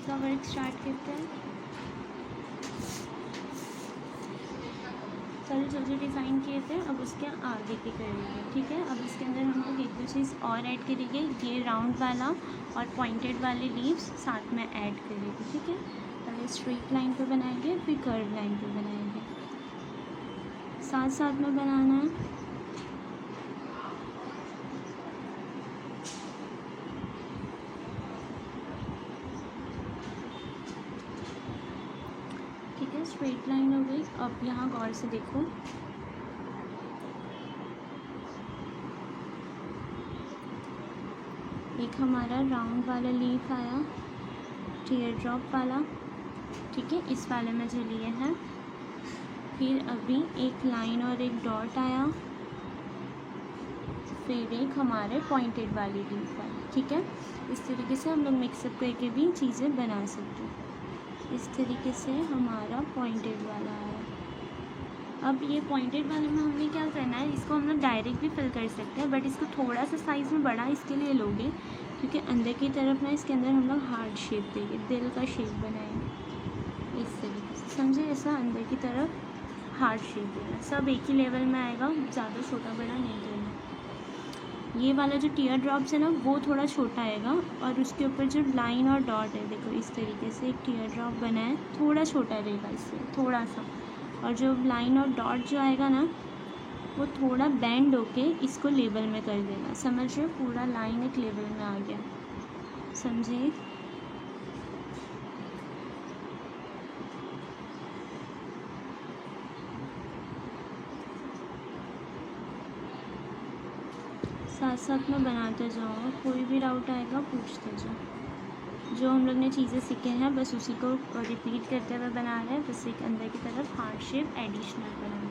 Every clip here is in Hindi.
सा वर्क स्टार्ट करते हैं। कल जो जो डिज़ाइन किए थे अब उसके आगे के करेंगे, ठीक है। अब इसके अंदर हम लोग एक दो चीज़ और ऐड करेंगे, ये राउंड वाला और पॉइंटेड वाले लीव्स साथ में ऐड करेंगे, ठीक है। पहले स्ट्रेट लाइन पे बनाएंगे, फिर कर्व लाइन पे बनाएंगे, साथ साथ में बनाना है। ठीक है, स्ट्रेट लाइन हो गई। अब यहाँ गौर से देखो, एक हमारा राउंड वाला लीफ आया, टीयर ड्रॉप वाला, ठीक है, इस वाले में जो लिए हैं। फिर अभी एक लाइन और एक डॉट आया, फिर एक हमारे पॉइंटेड वाली लीफ आई, ठीक है। इस तरीके से हम लोग मिक्सअप करके भी चीज़ें बना सकते हैं। इस तरीके से हमारा पॉइंटेड वाला आया। अब ये पॉइंटेड वाले में हमने क्या करना है, इसको हम लोग डायरेक्ट भी फिल कर सकते हैं, बट इसको थोड़ा सा साइज़ में बड़ा इसके लिए लोगे क्योंकि अंदर की तरफ ना इसके अंदर हम लोग हार्ट शेप देंगे, दिल का शेप बनाएंगे इस तरीके से, समझे। ऐसा अंदर की तरफ हार्ट शेप देना, सब एक ही लेवल में आएगा, ज़्यादा छोटा बड़ा नहीं करना। ये वाला जो टीयर ड्रॉप्स है ना वो थोड़ा छोटा आएगा, और उसके ऊपर जो लाइन और डॉट है देखो इस तरीके से एक टीयर ड्रॉप बना है, थोड़ा छोटा रहेगा इससे थोड़ा सा। और जो लाइन और डॉट जो आएगा ना वो थोड़ा बेंड होके इसको लेवल में कर देना, समझ रहे हो। पूरा लाइन एक लेवल में आ गया, समझे। साथ साथ में बनाते जाओ, कोई भी डाउट आएगा पूछते जाओ। जो हम लोग ने चीज़ें सीखे हैं बस उसी को रिपीट करते हुए बना रहे हैं, बस एक अंदर की तरफ हार्ट शेप एडिशनल बनाना,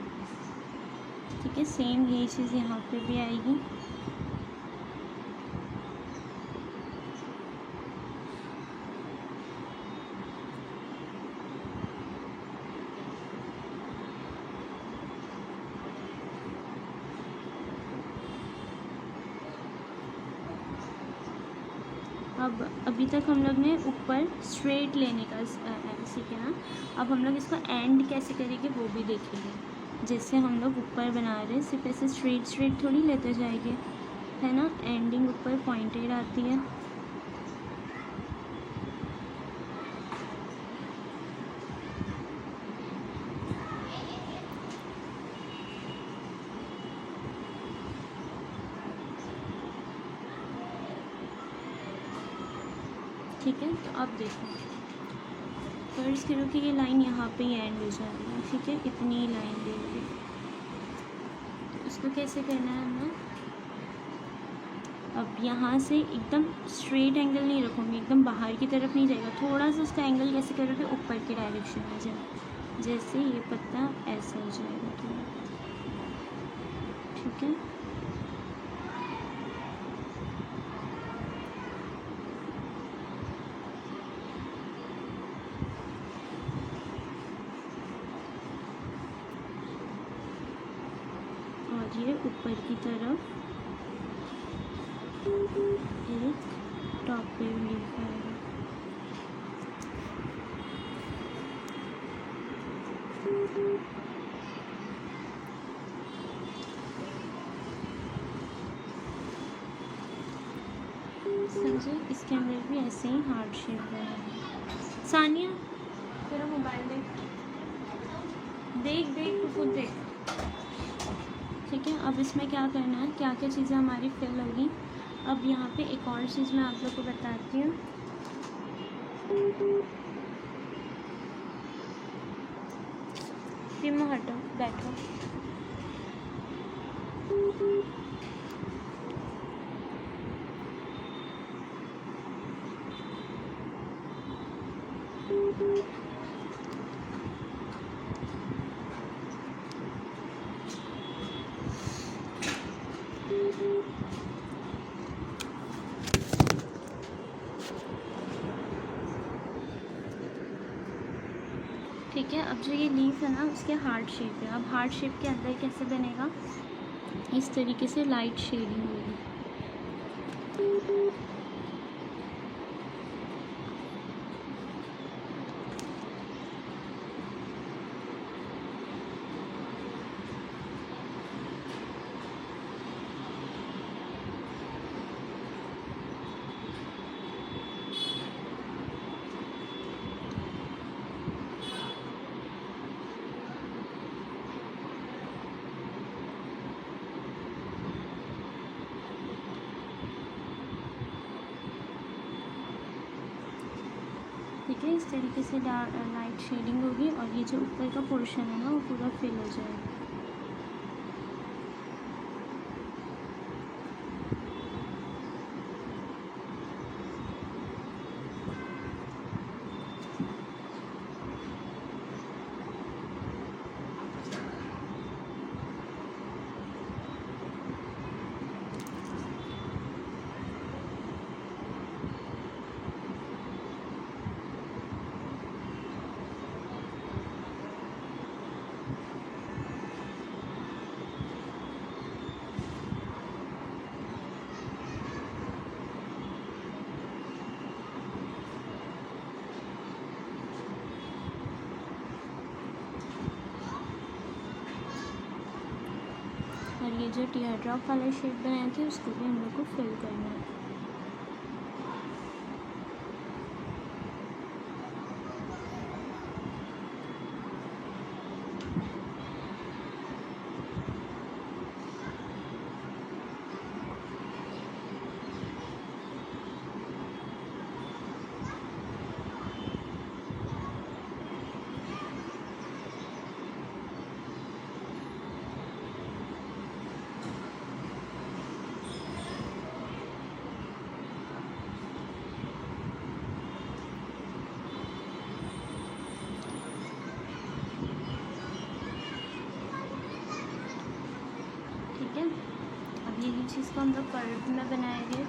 ठीक है। सेम यही चीज़ यहाँ पे भी आएगी। अब अभी तक हम लोग ने ऊपर स्ट्रेट लेने का सीखे ना, अब हम लोग इसको एंड कैसे करेंगे वो भी देखेंगे। जैसे हम लोग ऊपर बना रहे हैं सिर्फ ऐसे स्ट्रेट स्ट्रेट थोड़ी लेते जाएंगे, है ना। एंडिंग ऊपर पॉइंटेड आती है, ठीक है। तो अब देखो फर्ज करो कि ये लाइन यहाँ पे ही एंड हो जा रही है, ठीक है, इतनी ही लाइन देंगे। तो इसको कैसे करना है हमें, अब यहाँ से एकदम स्ट्रेट एंगल नहीं रखूँगी, एकदम बाहर की तरफ नहीं जाएगा, थोड़ा सा उसका एंगल कैसे करोगे, ऊपर की डायरेक्शन में जाए, जैसे ये पत्ता ऐसा हो जाएगा थोड़ा, ठीक है। और ये ऊपर की तरफ एक टॉप पे लिखा है, समझे। इसके अंदर भी ऐसे ही हार्ट शेप बना। सानिया तेरा मोबाइल देख देख देख तू खुद देख, ठीक है। अब इसमें क्या करना है, क्या क्या चीज़ें हमारी फिल होगी। अब यहाँ पे एक और चीज़ मैं आप लोग को बताती हूँ, फिर मैं हटो बैठो। ठीक है। अब जो ये लीफ है ना उसके हार्ट शेप है। अब हार्ट शेप के अंदर कैसे बनेगा, इस तरीके से लाइट शेडिंग होगी, ठीक है, इस तरीके से लाइट शेडिंग होगी और ये जो ऊपर का पोर्शन है ना वो पूरा फिल हो जाएगा। और ये जो टीयर ड्रॉप वाला शेड बनाए थे उसको भी हम लोग को फिल करना है। ठीक है, अब ये चीज़ को हम लोग कर्व में बनाएंगे।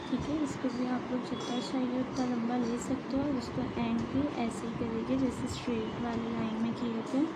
ठीक है, इसको भी आप लोग जितना चाहिए उतना लंबा ले सकते हो और उसको एंड भी ऐसे ही करेंगे जैसे स्ट्रेट वाली लाइन में किए थे।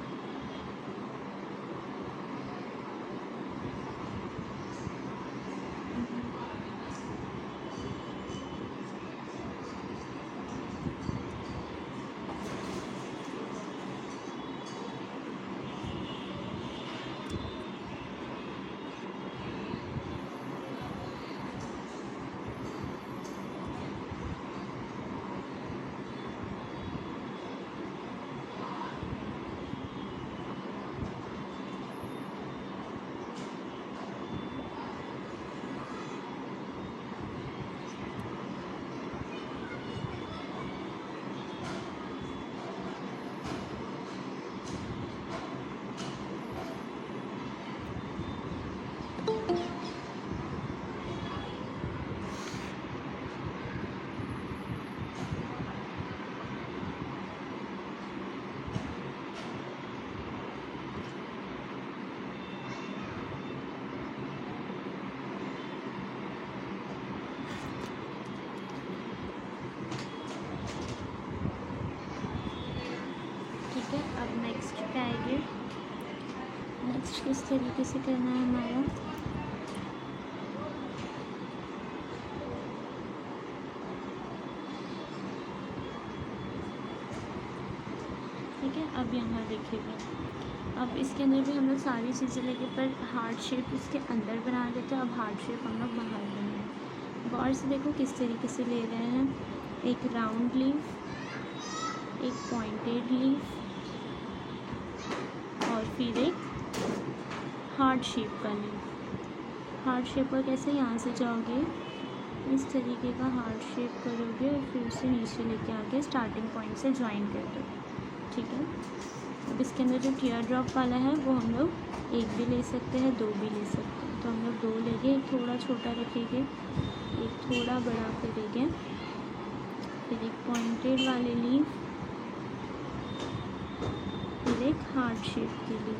इस तरीके से करना है हमारा। ठीक है, अब यहाँ देखिएगा, अब इसके अंदर भी हम लोग सारी चीज़ें लेके पर हार्ट शेप इसके अंदर बना देते हैं। अब हार्ट शेप हम लोग बाहर बनाएंगे। गौर से देखो किस तरीके से ले रहे हैं, एक राउंड लीफ, एक पॉइंटेड लीफ और फिर एक हार्ट शेप का लीफ। हार्ट शेप पर कैसे यहाँ से जाओगे, इस तरीके का हार्ट शेप करोगे और फिर उसे नीचे लेके आके स्टार्टिंग पॉइंट से ज्वाइन कर दो। ठीक है, अब इसके अंदर जो टीयर ड्रॉप वाला है वो हम लोग एक भी ले सकते हैं, दो भी ले सकते हैं। तो हम लोग दो लेंगे, एक थोड़ा छोटा रखेंगे, एक थोड़ा बड़ा करेंगे, फिर एक पॉइंटेड वाले लीफ, फिर एक हार्ट शेप के लिए।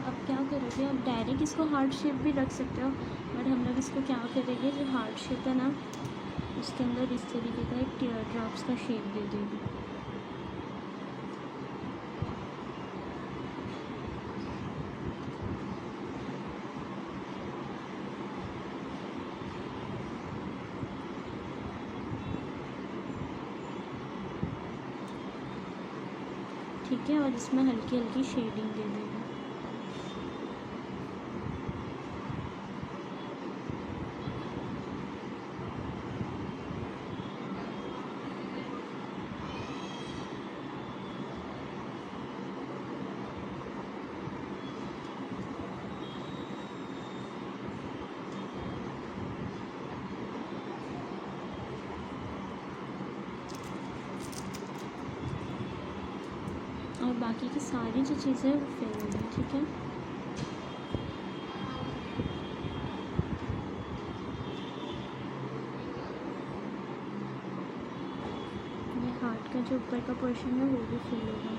अब क्या करोगे, अब डायरेक्ट इसको हार्ट शेप भी रख सकते हो, बट हम लोग इसको क्या करेंगे, जो हार्ट शेप है ना उसके अंदर इस तरीके का एक टीयर ड्रॉप्स का शेप दे देंगे। ठीक है, और इसमें हल्की हल्की शेडिंग दे देंगे। और बाकी की सारी जो चीज़ें वो फिल हो गई। ठीक है, ये हार्ट का जो ऊपर का पोर्शन है वो भी फिल होगा।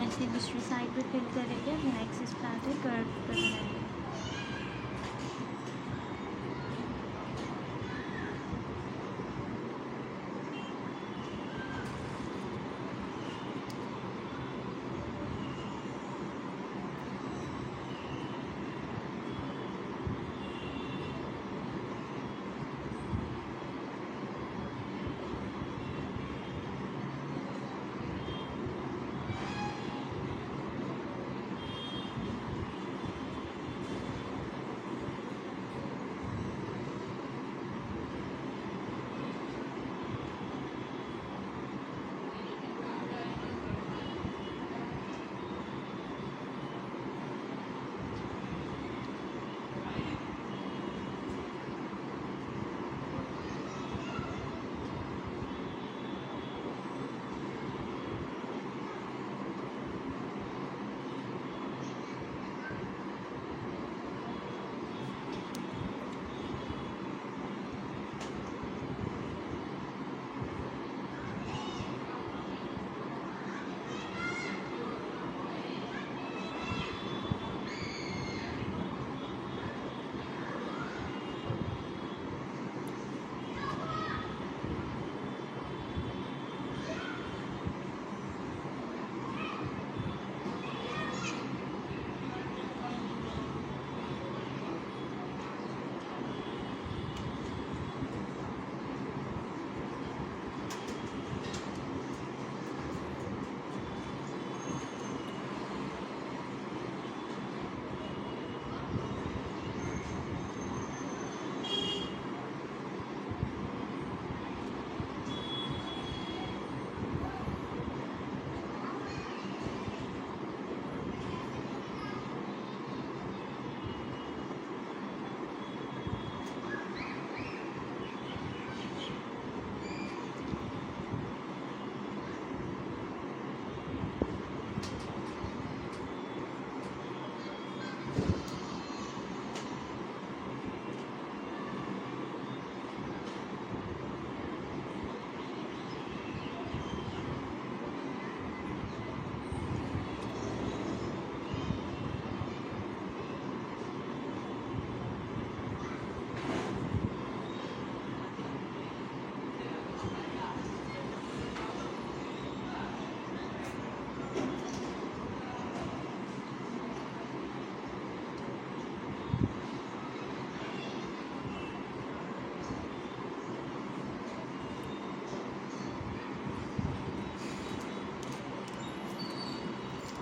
ऐसे दूसरी साइड पे फिल करेंगे। अब नेक्स्ट स्टार्ट है कर्व करना है।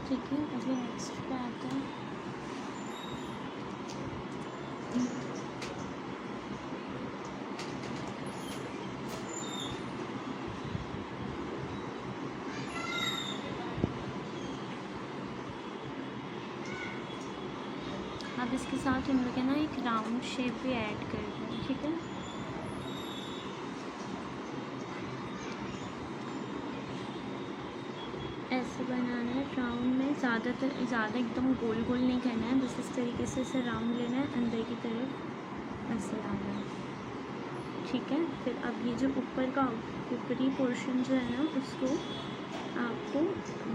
ठीक है, अभी नेक्स्ट पे आता है। अब इसके साथ हम लोग है ना एक राउंड शेप भी ऐड कर दें। ठीक है, ऐसे बनाना है राउंड में, ज़्यादा एकदम गोल गोल नहीं करना है, बस इस तरीके से इसे राउंड लेना है, अंदर की तरफ ऐसे लाना है। ठीक है, फिर अब ये जो ऊपर का ऊपरी पोर्शन जो है ना उसको आपको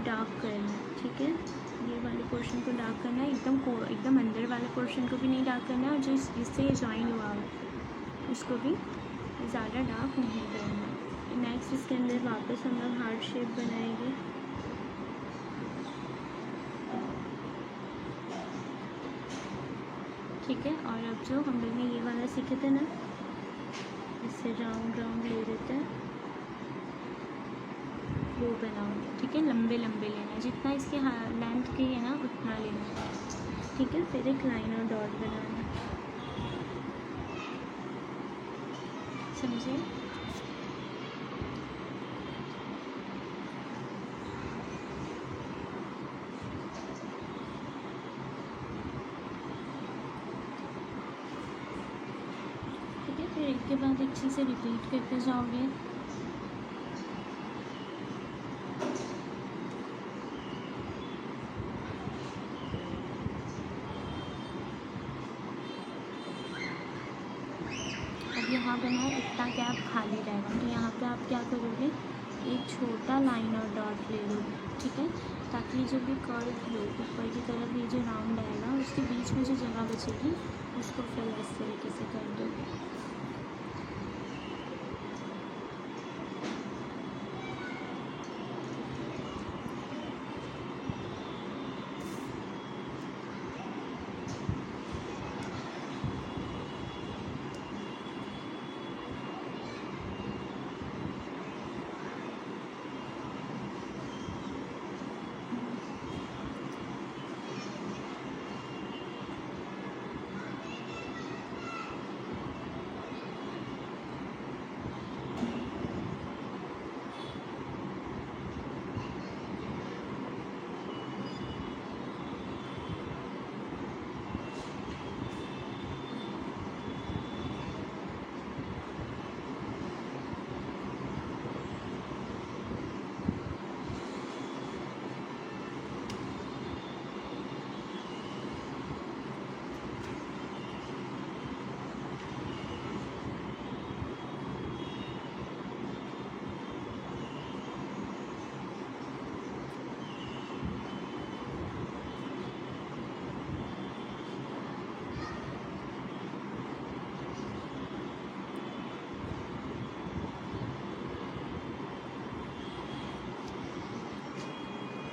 डार्क करना है। ठीक है, ये वाले पोर्शन को डार्क करना है, एकदम अंदर वाले पोर्शन को भी नहीं डार्क करना है, और जो इससे ये ज्वाइन हुआ है उसको भी ज़्यादा डार्क नहीं करना है। नेक्स्ट इसके अंदर वापस हम लोग हार्ट शेप बनाएंगे। ठीक है, और अब जो हम लोग ने ये वाला सीखे थे ना, इससे राउंड राउंड ले लेते हैं, वो बनाओगे। ठीक है, लंबे लंबे लेना है, जितना इसके लेंथ की है ना उतना लेना है। ठीक है, फिर एक लाइन और डॉट बनाना है, समझे? ठीक है, फिर एक के बाद एक चीज़ें रिपीट करते जाओगे। यहाँ बना है, इतना गैप खाली रहेगा, तो यहाँ पे आप क्या करोगे, एक छोटा लाइन और डॉट ले लो। ठीक है, ताकि जो भी कर्व हो ऊपर की तरफ ये जो राउंड आएगा उसके बीच में जो जगह बचेगी उसको फिर इस तरीके से कर दो।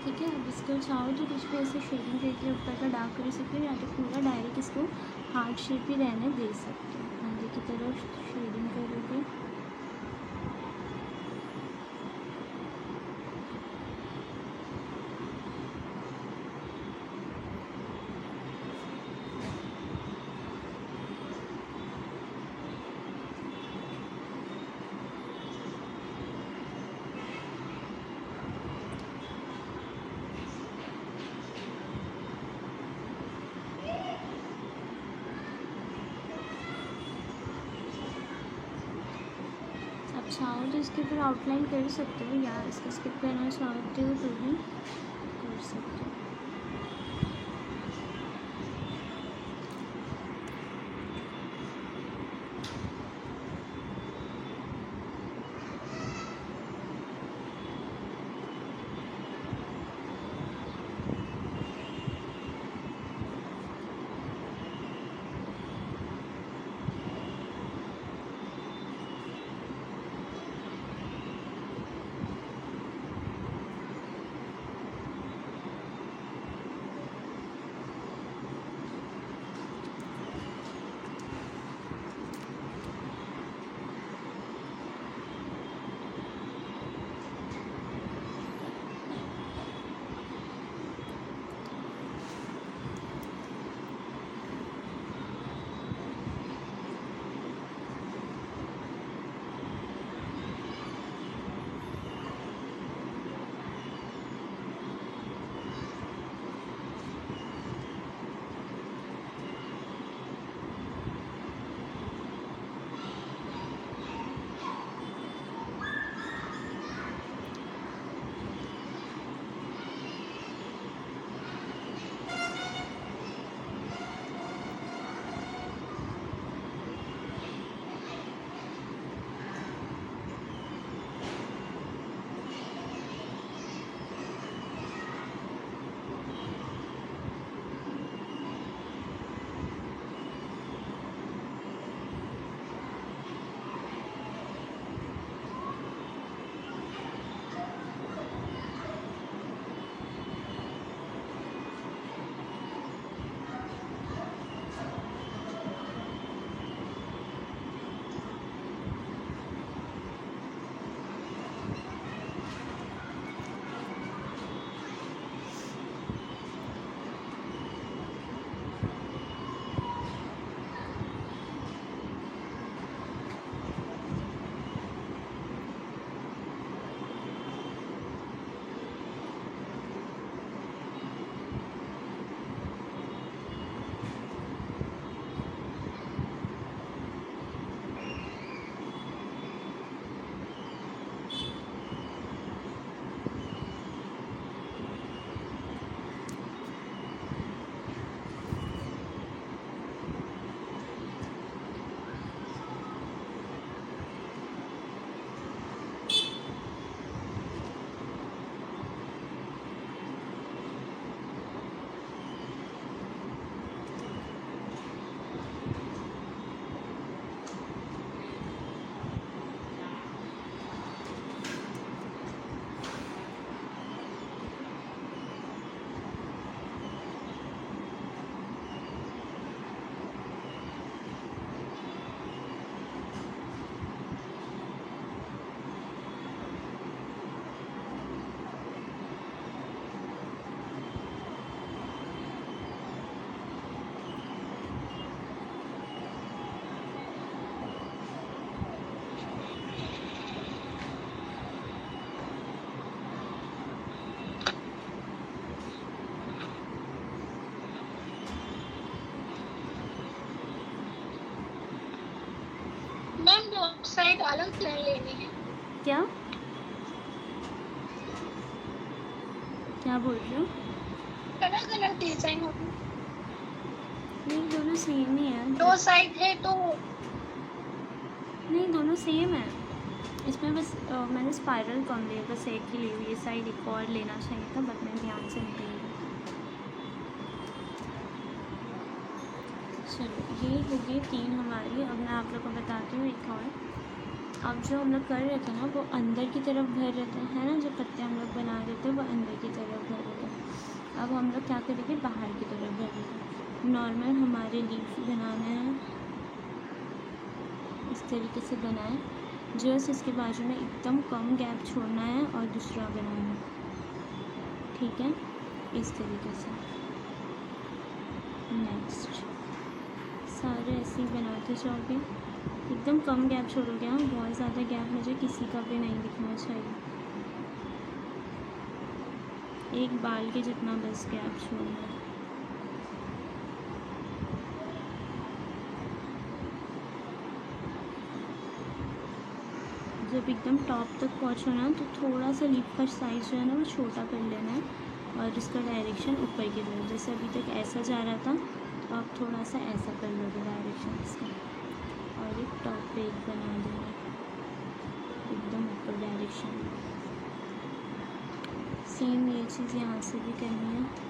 ठीक है, अब इसको चाहो तो कुछ भी ऐसे शेडिंग करके ऊपर का डार्क कर सकते हो, या तो पूरा डायरेक्ट इसको हार्ट शेप ही रहने दे सकते हो। अंदर की तरफ शेडिंग करोगे। चाहो तो इसके ऊपर आउटलाइन कर सकते हो, या इसको स्किप करना चाहते हो तो भी कर सकते हो। साइड अलग लाइन लेनी है। क्या क्या बोल रहे हो? अलग अलग डिजाइन होगी, नहीं दोनों सेम ही है। दो साइड है तो नहीं दोनों सेम है। इसमें बस मैंने स्पाइरल कम लिया, बस एक ही ली हुई है। साइड एक और लेना चाहिए था बट मैं ध्यान से नहीं ली। चलो ये हो गई 3 हमारी। अब मैं आप लोग को बताती हूँ एक और। अब जो हम लोग कर रहे थे ना वो अंदर की तरफ भर रहे थे, है ना, जो पत्ते हम लोग बना रहे थे वो अंदर की तरफ भर रहे थे। अब हम लोग क्या करेंगे, बाहर की तरफ भरेंगे। नॉर्मल हमारे लीफ बनाना है, इस तरीके से बनाएं। जस्ट इसके बाजू में एकदम कम गैप छोड़ना है और दूसरा बनाना है, ठीक है, इस तरीके से। नेक्स्ट सारे ऐसे ही बनाते जाओगे, एकदम कम गैप छोड़ोगे। हाँ, बहुत ज़्यादा गैप मुझे किसी का भी नहीं दिखना चाहिए। एक बाल के जितना बस गैप छोड़ना है। जब एकदम टॉप तक पहुँचो ना तो थोड़ा सा लीफ का साइज जो है ना वो छोटा कर लेना है और इसका डायरेक्शन ऊपर की तरफ। जैसे अभी तक ऐसा जा रहा था तो आप थोड़ा सा ऐसा कर लोगे डायरेक्शन इसका, और एक टॉप पे एक बना देना एकदम ऊपर डायरेक्शन। सेम ये चीज़ यहाँ से भी करनी है।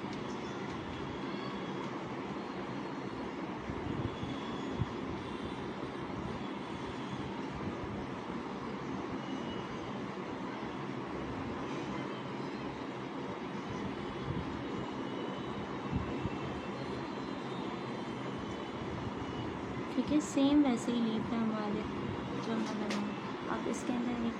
ठीक है, सेम वैसे ही लीफ है हमारे जो मैं बनाऊँ। अब इसके अंदर एक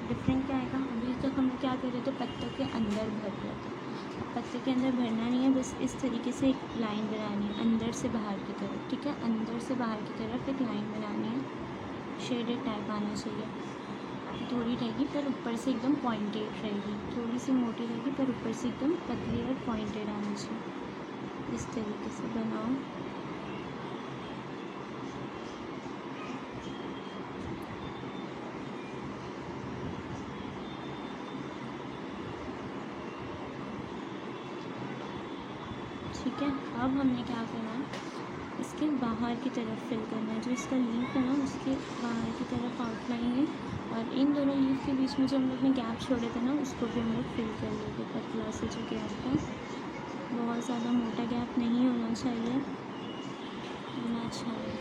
डिफरेंट क्या आएगा। अभी तक हम लोग क्या कर रहे थे, पत्तों के अंदर भर रहे थे। अब पत्ते के अंदर भरना नहीं है, बस इस तरीके से एक लाइन बनानी है अंदर से बाहर की तरफ, ठीक है। अंदर से बाहर की तरफ एक लाइन बनानी है, शेडेड टाइप आना चाहिए। थोड़ी रहेगी पर ऊपर से एकदम पॉइंटेड रहेगी, थोड़ी सी मोटी रहेगी पर ऊपर से एकदम पतली और पॉइंटेड आना चाहिए। इस तरीके से बनाओ। ठीक है, अब हमने क्या करना है, इसके बाहर की तरफ फिल करना है। जो इसका लीफ है ना उसके बाहर की तरफ आउटलाइन है, और इन दोनों लीफ के बीच में जो हम लोग ने गैप छोड़े थे ना उसको भी हम लोग फिल कर लेंगे पतला से जो गैप है। बहुत ज़्यादा मोटा गैप नहीं होना चाहिए, होना चाहिए।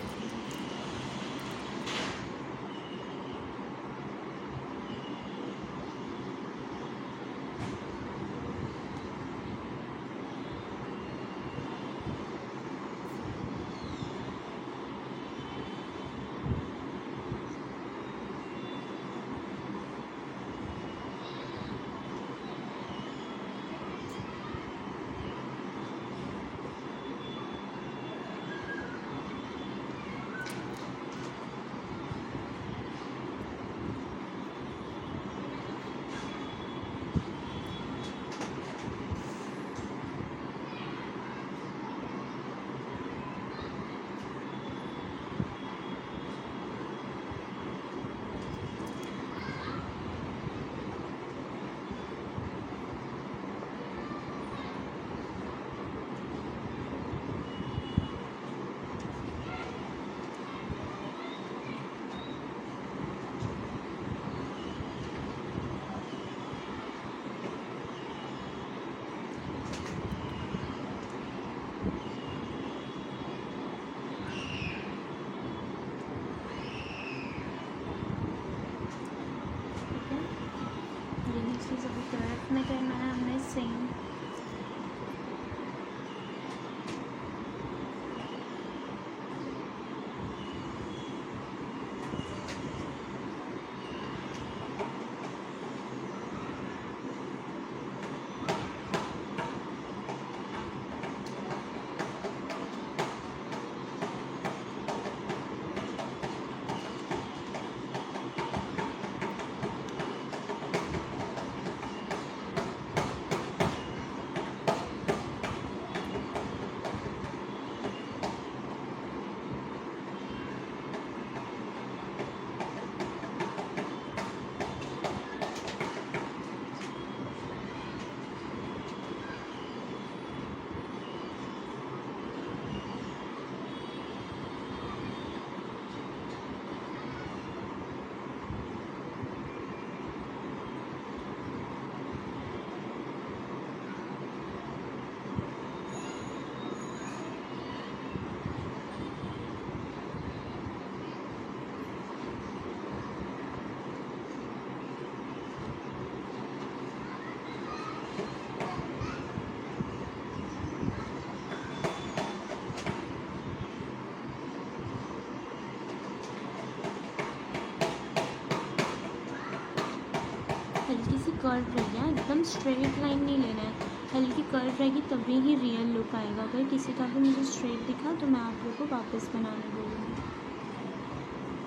कर्व रह गया, एकदम स्ट्रेट लाइन नहीं लेना है, हल्की कर्व रहेगी तभी ही रियल लुक आएगा। अगर किसी का भी मुझे स्ट्रेट दिखा तो मैं आप लोग को वापस बनाने बोलूँगी।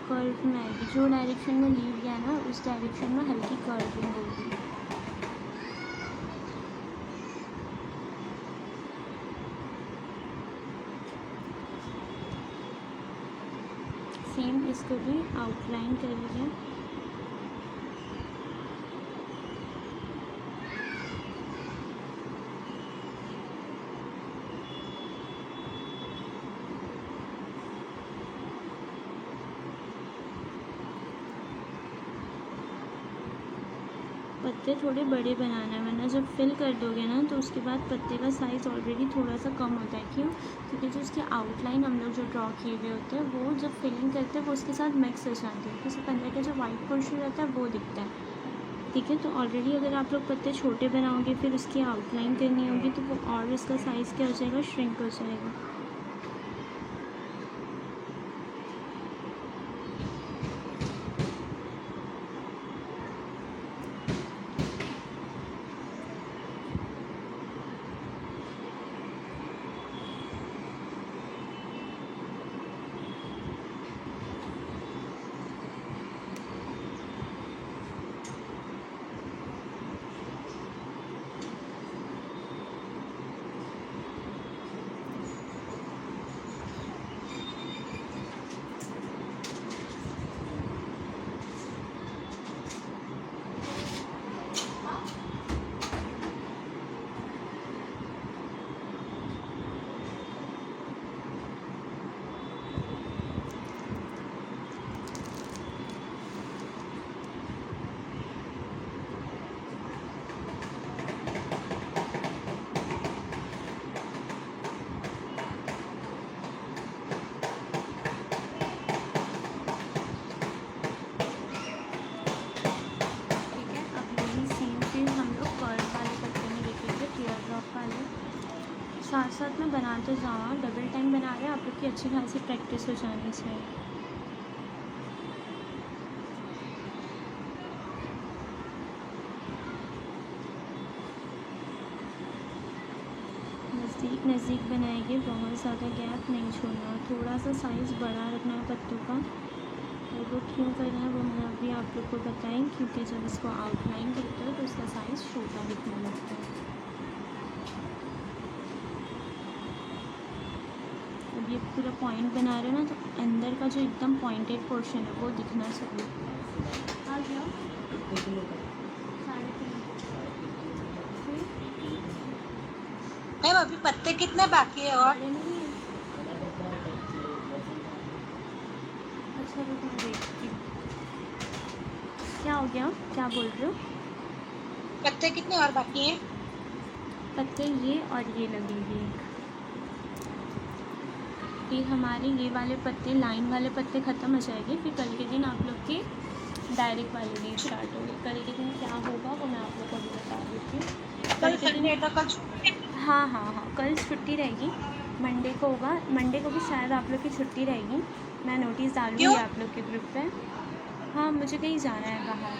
कर्व में आएगी, जो डायरेक्शन में लीव गया ना उस डायरेक्शन में हल्की कर्विंग होगी। सेम इसको भी आउटलाइन कर लिया। पत्ते थोड़े बड़े बनाना है, वरना जब फिल कर दोगे ना तो उसके बाद पत्ते का साइज़ ऑलरेडी थोड़ा सा कम होता है। क्यों? क्योंकि जो उसकी आउटलाइन हम लोग जो ड्रॉ किए हुए होते हैं वो जब फिलिंग करते हैं वो उसके साथ मिक्स हो जाती है, तो उसके अंदर का जो वाइट पोर्शन रहता है वो दिखता है। ठीक है, तो ऑलरेडी अगर आप लोग पत्ते छोटे बनाओगे फिर उसकी आउटलाइन करनी होगी तो वो और उसका साइज़ क्या हो जाएगा, श्रिंक हो जाएगा। साथ साथ में बनाते जाओ, डबल टाइम बना रहे हैं, आप लोग की अच्छी खासी प्रैक्टिस हो जानी चाहिए। नज़दीक नज़दीक बनाएंगे, बहुत ज़्यादा गैप नहीं छोड़ना, थोड़ा सा साइज़ बड़ा रखना है पत्तों का। और वो क्यों करना है वो मैं अभी आप लोग को बताएं, क्योंकि जब इसको आउटलाइन करते हो तो उसका साइज़ छोटा दिखने लगता है। अब ये पूरा पॉइंट बना रहे हो ना, तो अंदर का जो एकदम पॉइंटेड पोर्शन है वो दिखना चाहिए। आ गया मैम अभी पत्ते कितने बाकी है और? अच्छा रुको मैं देखती हूँ। क्या हो गया, क्या बोल रहे हो? पत्ते कितने और बाकी हैं? पत्ते ये और ये लगेंगे। फिर हमारे ये वाले पत्ते, लाइन वाले पत्ते ख़त्म हो जाएंगे, फिर कल के दिन आप लोग के डायरेक्ट वाले लीव स्टार्ट होगी। कल के दिन क्या होगा वो मैं आप लोग को भी बता देती हूँ। कल संडे है तो कल छुट्टी है। हाँ, कल छुट्टी रहेगी, मंडे को होगा, मंडे को भी शायद आप लोग की छुट्टी रहेगी। मैं नोटिस डालूँगी आप लोग के ग्रुप पे। हाँ, मुझे कहीं जाना है बाहर,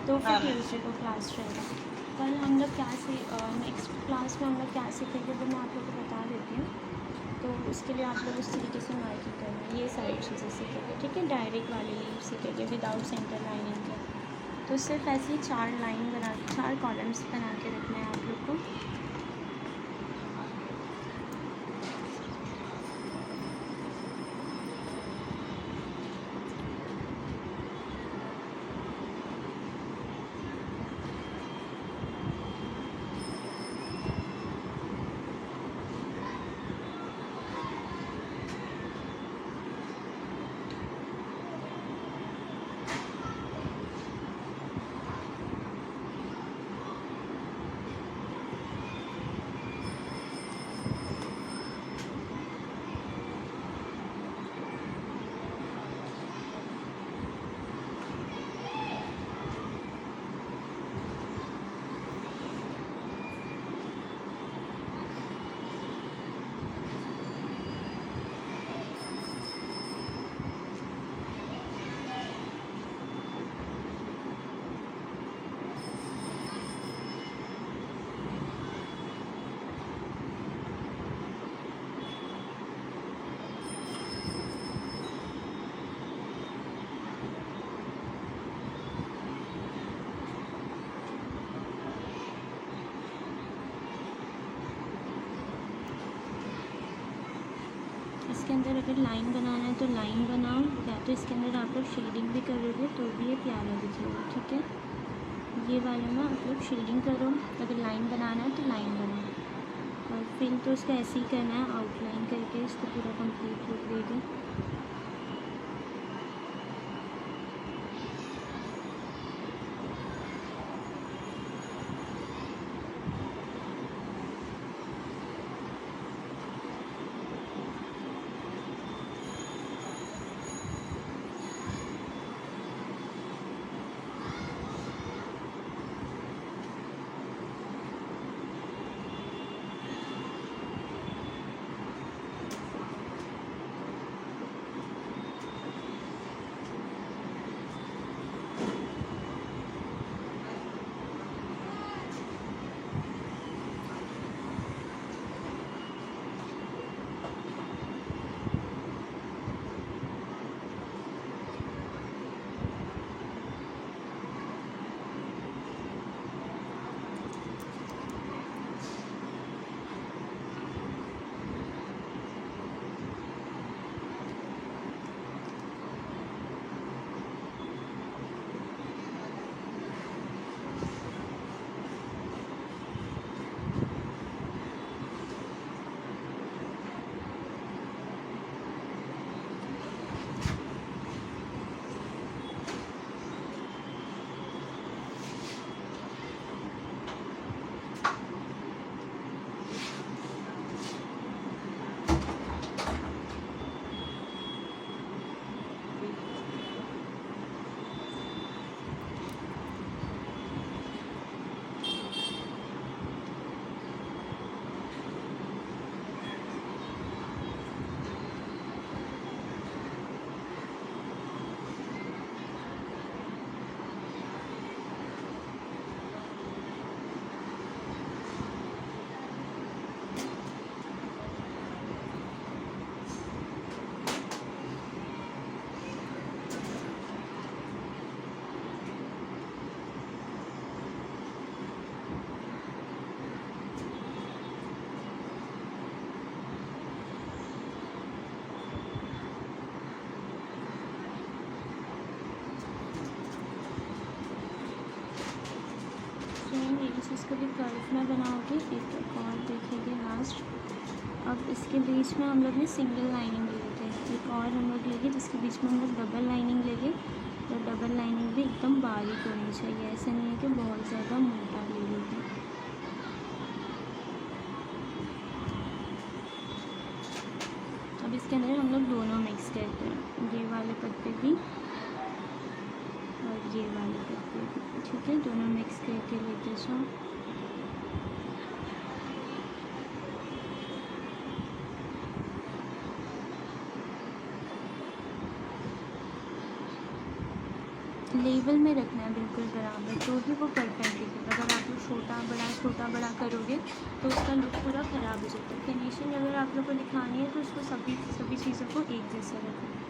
तो फिर ट्यूसडे को क्लास रहेगा। कल हम लोग क्या से नेक्स्ट क्लास में हम लोग क्या सीखेंगे वो मैं आप लोग को बता देती हूँ, तो उसके लिए आप लोग उस तरीके से मार्किंग करना, ये सारी चीज़ें सीखेंगे। ठीक है, डायरेक्ट वाली लीव सीखेंगे विदाउट सेंटर लाइनिंग के। तो सिर्फ ऐसे ही 4 लाइन बना, 4 कॉलम्स बना के रखना है आप लोग को। इसके अंदर अगर लाइन बनाना है तो लाइन बनाओ, या तो इसके अंदर आप लोग शेडिंग भी करोगे तो भी ये प्यारा दिखेगा। ठीक है, ये वाला ना आप लोग शेडिंग करो, अगर लाइन बनाना है तो लाइन बनाओ, और फिर तो उसका ऐसे ही करना है, आउटलाइन करके इसको पूरा कंप्लीट लुक देगा। इसको भी कर्व में बनाओगे, एक और देखेंगे लास्ट। अब इसके बीच में हम लोग ने सिंगल लाइनिंग ले लेते हैं, एक और हम लोग लेंगे जिसके बीच में हम लोग डबल लाइनिंग लेंगे, तो डबल लाइनिंग भी एकदम बारीक होनी चाहिए, ऐसा नहीं है कि बहुत ज़्यादा मोटा ले लेंगे। अब इसके अंदर हम लोग दोनों मिक्स करते हैं, ये वाले पत्ते भी और ये वाले पत्ते भी। ठीक है, दोनों मिक्स करके लेते जाओ। लेवल में रखना है बिल्कुल बराबर, तो ही वो परफेक्ट दिखेगा। अगर आप लोग छोटा बड़ा करोगे तो उसका लुक पूरा ख़राब हो जाता है। फिनिशिंग अगर आप लोग को दिखानी है तो उसको सभी चीज़ों को एक जैसा रखना है।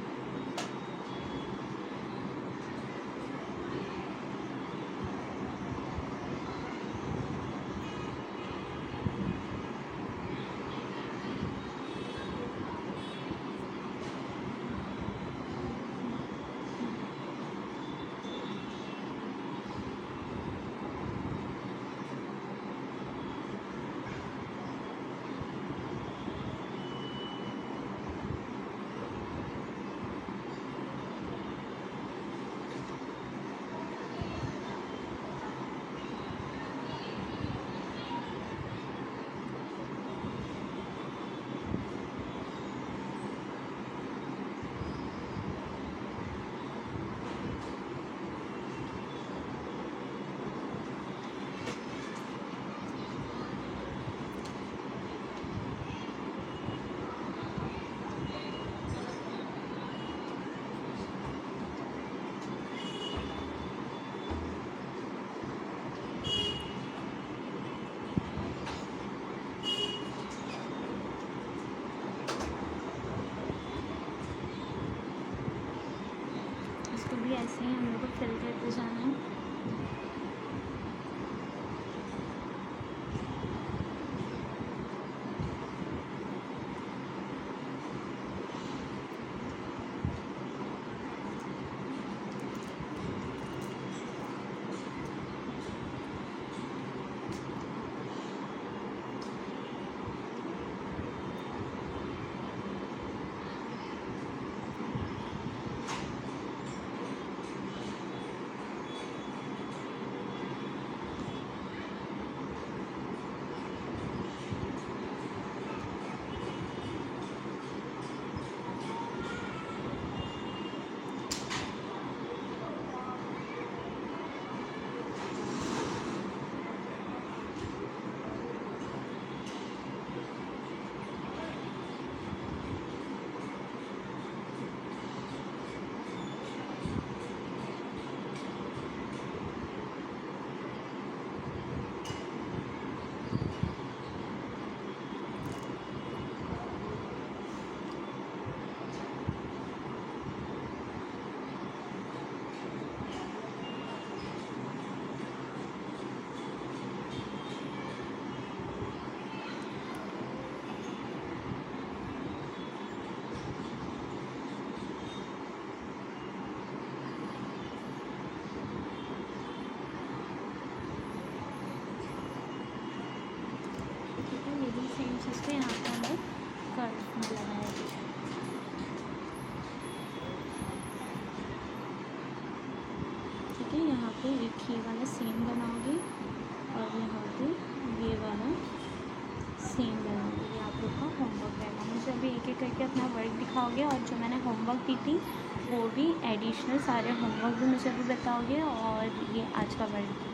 भी ऐसे ही हम लोग को फिल करते जाना है। लगाया। ठीक है, यहाँ पे एक ये वाला सेम बनाओगे और यहाँ पे ये वाला सेम बनाओगे। ये आप लोग का होमवर्क रहेगा। मुझे अभी एक एक करके अपना वर्क दिखाओगे और जो मैंने होमवर्क दी थी वो भी एडिशनल सारे होमवर्क भी मुझे अभी बताओगे और ये आज का वर्क